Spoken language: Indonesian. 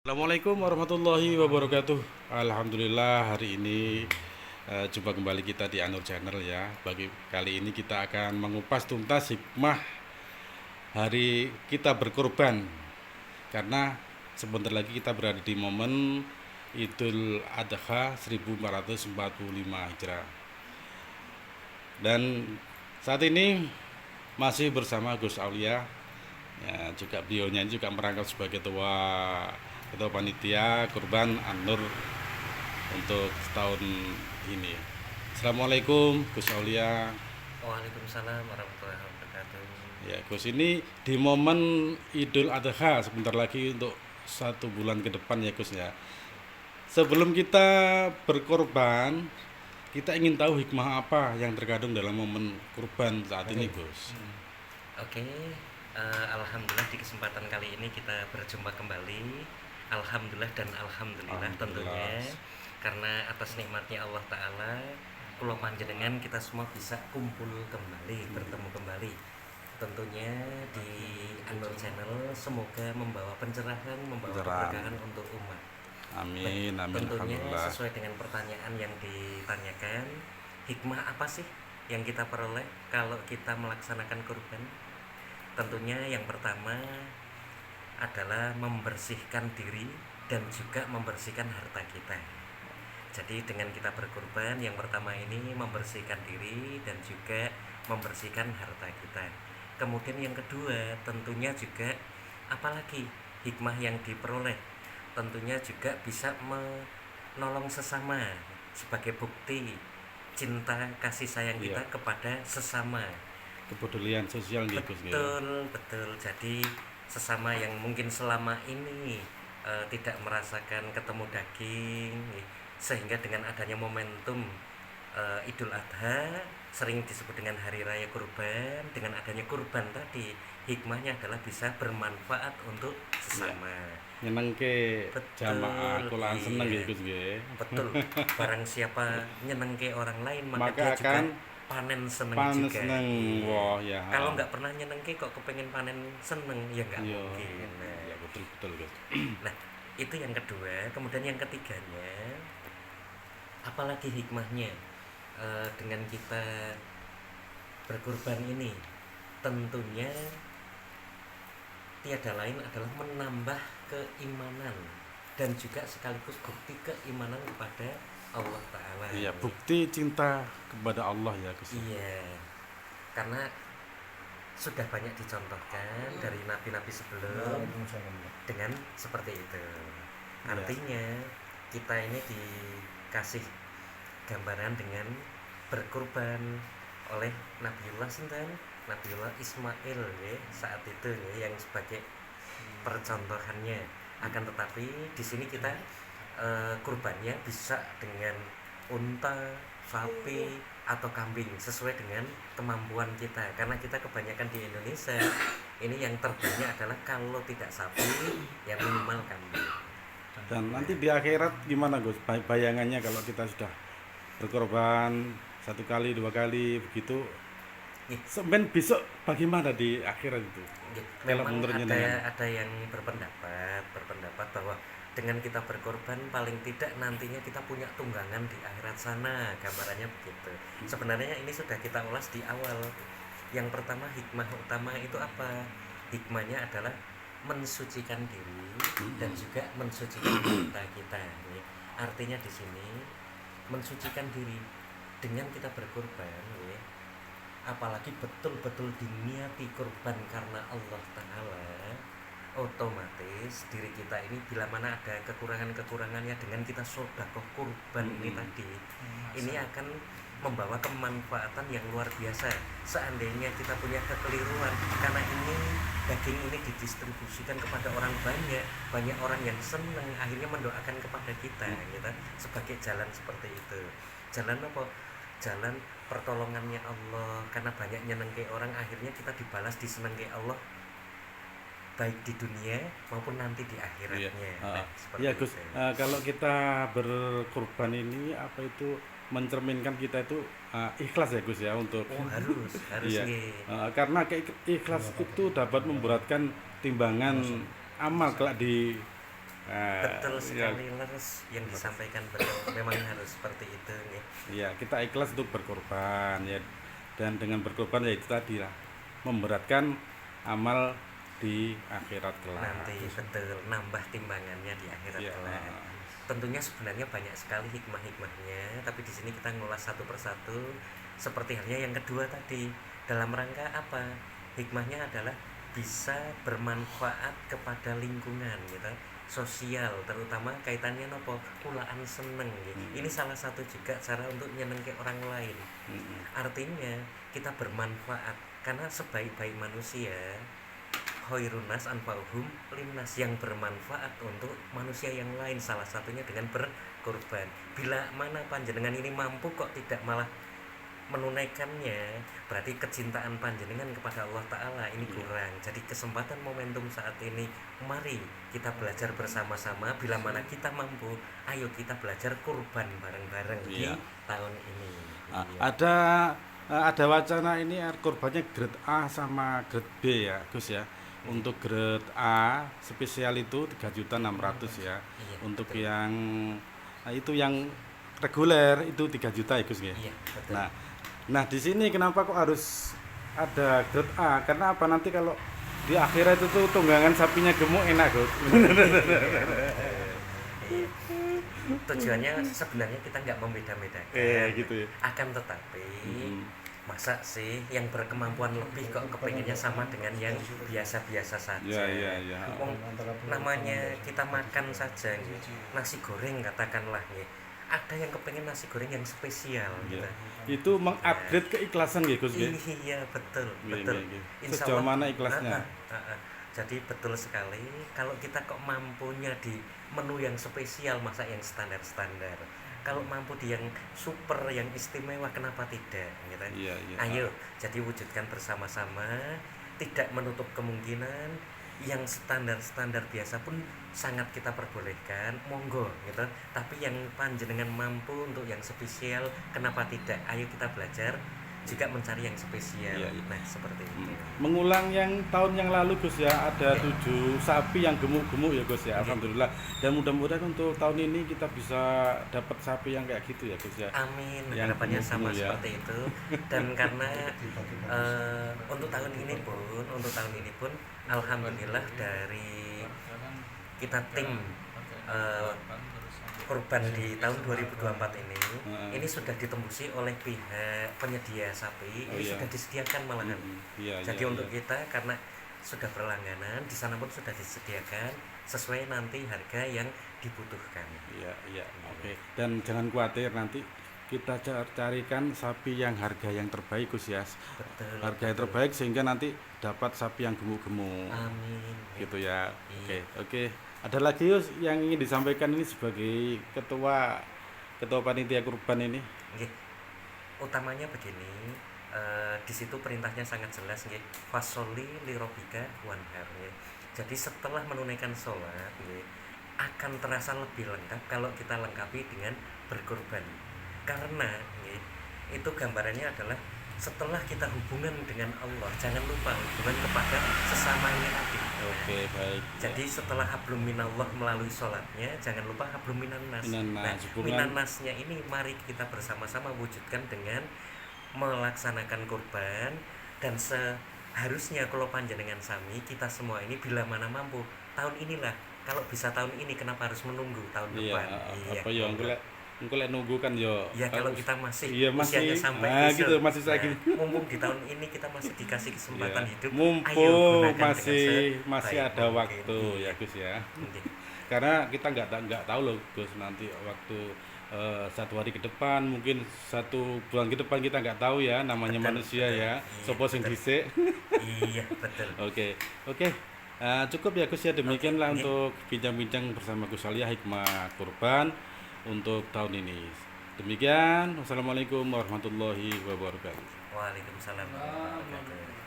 Assalamualaikum warahmatullahi wabarakatuh. Alhamdulillah hari ini jumpa kembali kita di Anur Channel ya. Bagi kali ini kita akan mengupas tuntas hikmah hari kita berkorban. Karena sebentar lagi kita berada di momen Idul Adha 1445 Hijrah. Dan saat ini masih bersama Gus Aulia. Ya, juga beliaunya juga merangkap sebagai ketua panitia kurban An-Nur untuk tahun ini. Assalamualaikum Gus Aulia. Waalaikumsalam warahmatullahi wabarakatuh. Ya Gus, ini di momen Idul Adha sebentar lagi untuk 1 bulan ke depan ya Gus ya. Sebelum kita berkorban, kita ingin tahu hikmah apa yang terkandung dalam momen kurban saat ini Gus. Oke, alhamdulillah di kesempatan kali ini kita berjumpa kembali. Alhamdulillah dan alhamdulillah tentunya karena atas nikmatnya Allah Ta'ala kula panjenengan kita semua bisa kumpul kembali, bertemu kembali tentunya di Anur Channel. Semoga membawa pencerahan, membawa keberkahan untuk umat. Amin, amin, Tentunya alhamdulillah. sesuai dengan pertanyaan yang ditanyakan, hikmah apa sih yang kita peroleh kalau kita melaksanakan kurban? Tentunya yang pertama adalah membersihkan diri dan juga membersihkan harta kita. Jadi dengan kita berkurban, yang pertama ini membersihkan diri dan juga membersihkan harta kita. Kemudian yang kedua tentunya juga apalagi hikmah yang diperoleh, tentunya juga bisa menolong sesama sebagai bukti cinta kasih sayang kita Iya. kepada sesama. Kepedulian sosial nih Gus ya. Betul. Jadi sesama yang mungkin selama ini tidak merasakan ketemu daging, sehingga dengan adanya momentum Idul Adha sering disebut dengan hari raya kurban. Dengan adanya kurban tadi, hikmahnya adalah bisa bermanfaat untuk sesama. Nyenengke jamaah Betul, kulaan seneng ya iya. Gus ya. Betul. Barang siapa nyenengke orang lain, maka Maka dia juga akan panen seneng panen juga. seneng. Iya. Wah ya. Kalau nggak pernah nyenengke kok kepengen panen seneng, ya nggak Iya. mungkin. Ya betul betul Gus. Nah, itu yang kedua. Kemudian yang ketiganya, apalagi hikmahnya dengan kita berkurban ini? Tentunya tiada lain adalah menambah keimanan dan juga sekaligus bukti keimanan kepada Allah Ta'ala. Iya, bukti cinta kepada Allah ya Gus. Iya, karena sudah banyak dicontohkan dari nabi-nabi sebelum dengan seperti itu. Artinya kita ini dikasih gambaran dengan berkurban oleh Nabiullah sinten, Nabiullah Ismail ya, saat itu ya, yang sebagai percontohannya. Akan tetapi di sini kita kurbannya bisa dengan unta, sapi atau kambing sesuai dengan kemampuan kita, karena kita kebanyakan di Indonesia ini yang terbanyak adalah kalau tidak sapi ya minimal kambing. Dan nanti di akhirat gimana Gus? Bayangannya kalau kita sudah berkorban 1 kali, 2 kali begitu. Ih, Sebenarnya besok bagaimana di akhirat itu? Kalau memang menurut ada jenengan? ada yang berpendapat bahwa dengan kita berkorban paling tidak nantinya kita punya tunggangan di akhirat sana, gambarannya begitu. Sebenarnya ini sudah kita ulas di awal. Yang pertama, hikmah utama itu apa? Hikmahnya adalah mensucikan diri dan juga mensucikan harta kita ya. Artinya di sini mensucikan diri dengan kita berkorban ya, apalagi betul-betul diniati kurban karena Allah Ta'ala, otomatis diri kita ini bila mana ada kekurangan-kekurangannya, dengan kita sodakoh kurban ini tadi, ini akan membawa kemanfaatan yang luar biasa. Seandainya kita punya kekeliruan, karena ini daging ini didistribusikan kepada orang banyak orang yang senang, akhirnya mendoakan kepada kita gitu, sebagai jalan seperti itu. Jalan apa? Jalan pertolongannya Allah, karena banyak nyenengke orang, akhirnya kita dibalas disenengke Allah baik di dunia maupun nanti di akhiratnya. Nah, seperti Iya Gus, itu. kalau kita berkorban ini apa itu mencerminkan kita itu ikhlas ya Gus ya untuk harus iya. nggih. Karena ikhlas itu dapat memberatkan timbangan amal kelak di Betul Ya, sekali Lers, yang disampaikan betul. Memang harus seperti itu nih. ya kita ikhlas untuk berkorban ya, dan dengan berkorban ya itu tadi lah, memberatkan amal di akhirat kelak. Nanti betul nambah timbangannya di akhirat Ya, kelak. Tentunya sebenarnya banyak sekali hikmah-hikmahnya, tapi di sini kita ngulas satu persatu. Seperti halnya yang kedua tadi, dalam rangka apa? Hikmahnya adalah bisa bermanfaat kepada lingkungan gitu, sosial, terutama kaitannya nopo kulaan seneng gitu. Ini salah satu juga cara untuk nyenengke orang lain. Artinya kita bermanfaat karena sebaik-baik manusia khairunas anfa'uhum linnas, yang bermanfaat untuk manusia yang lain, salah satunya dengan berkorban. Bila mana panjenengan ini mampu kok tidak malah menunaikannya, berarti kecintaan panjenengan kepada Allah Ta'ala ini kurang. Jadi kesempatan momentum saat ini, mari kita belajar bersama-sama. Bila mana kita mampu, ayo kita belajar kurban bareng-bareng di Iya. tahun ini. Ah, Iya. ada wacana ini kurbannya grade A sama grade B ya Gus ya. Untuk grade A spesial itu 3.600.000 ya. Iya, Untuk betul. yang itu yang reguler itu 3 juta ya Gus ya. Iya, betul. Nah di sini kenapa kok harus ada grade A? Karena apa, nanti kalau di akhirat itu tuh tunggangan sapinya gemuk enak Gus. Iya. Tujuannya sebenarnya kita nggak membeda-bedakan. Gitu ya. Akan tetapi masa sih yang berkemampuan lebih kok kepinginnya sama dengan yang biasa-biasa saja. Ya. Wong namanya kita makan saja gitu. Nasi goreng katakanlah gitu. Ada yang kepingin nasi goreng yang spesial gitu. Ya. Itu mengupgrade keikhlasan ya Gus ya. Iya, betul, Iya, betul. iya. Insya Sejauh Allah, mana ikhlasnya? Jadi betul sekali, kalau kita kok mampunya di menu yang spesial, masa yang standar-standar. Kalau mampu di yang super, yang istimewa, kenapa tidak? Gitu. Iya. Ayo, jadi wujudkan bersama-sama, tidak menutup kemungkinan yang standar-standar biasa pun sangat kita perbolehkan, monggo gitu. Tapi yang panjenengan mampu untuk yang spesial, kenapa tidak? Ayo kita belajar juga mencari yang spesial. Iya. Nah, seperti itu. Mengulang yang tahun yang lalu Gus ya, ada Ya. 7 sapi yang gemuk-gemuk ya Gus ya. Oke. Alhamdulillah. Dan mudah-mudahan untuk tahun ini kita bisa dapat sapi yang kayak gitu ya Gus ya. Amin, Yang harapannya sama gemuk-gemuk ya. seperti itu. Dan karena untuk tahun ini pun alhamdulillah dari kita tim kurban di tahun 2024 ini sudah ditembusi oleh pihak penyedia sapi. Oh, Ini iya. sudah disediakan malahan. Iya. Jadi untuk kita karena sudah berlangganan, di sana pun sudah disediakan sesuai nanti harga yang dibutuhkan. Iya. Oke. Dan jangan khawatir, nanti kita carikan sapi yang harga yang terbaik Gus ya. Betul. Harga yang terbaik sehingga nanti dapat sapi yang gemuk-gemuk. Amin. Gitu ya. Iya. Oke. Ada lagi Yus yang ingin disampaikan ini sebagai ketua panitia kurban ini? Nggih. Utamanya begini, di situ perintahnya sangat jelas nggih. Fasoli lirobika wanhar nggih. Jadi setelah menunaikan sholat nggih, akan terasa lebih lengkap kalau kita lengkapi dengan berkorban. Karena nggih, itu gambarannya adalah setelah kita hubungan dengan Allah, jangan lupa hubungan kepada sesama ini tadi. Oke, baik. Jadi setelah hablum minallah melalui sholatnya, jangan lupa hablum minannas. Minannas, hubungan- Minannasnya ini mari kita bersama-sama wujudkan dengan melaksanakan kurban. Dan seharusnya kalau panjenengan sami, kita semua ini bila mana mampu, tahun inilah, kalau bisa tahun ini, kenapa harus menunggu tahun Iya, depan? apa ya engko lek nunggu kan yo. Ya kalau kita masih Iya, usianya masih. sampai Nah, besok. gitu, masih saya gitu. Mumpung di tahun ini kita masih dikasih kesempatan Iya. hidup, Mumpung ayo gunakan masih dengan sebaik ada mungkin. waktu ya Gus ya. Nggih. Karena kita nggak tahu loh Gus, nanti waktu 1 hari ke depan, mungkin 1 bulan ke depan, kita nggak tahu ya, namanya Betul, manusia betul. ya. Iya, Sopo sing betul. dhisik. Iya, betul. Oke. Cukup ya Gus ya, demikianlah Oke, untuk bincang-bincang bersama Gus Alia hikmah kurban untuk tahun ini. Demikian, wassalamualaikum warahmatullahi wabarakatuh. Waalaikumsalam warahmatullahi wabarakatuh.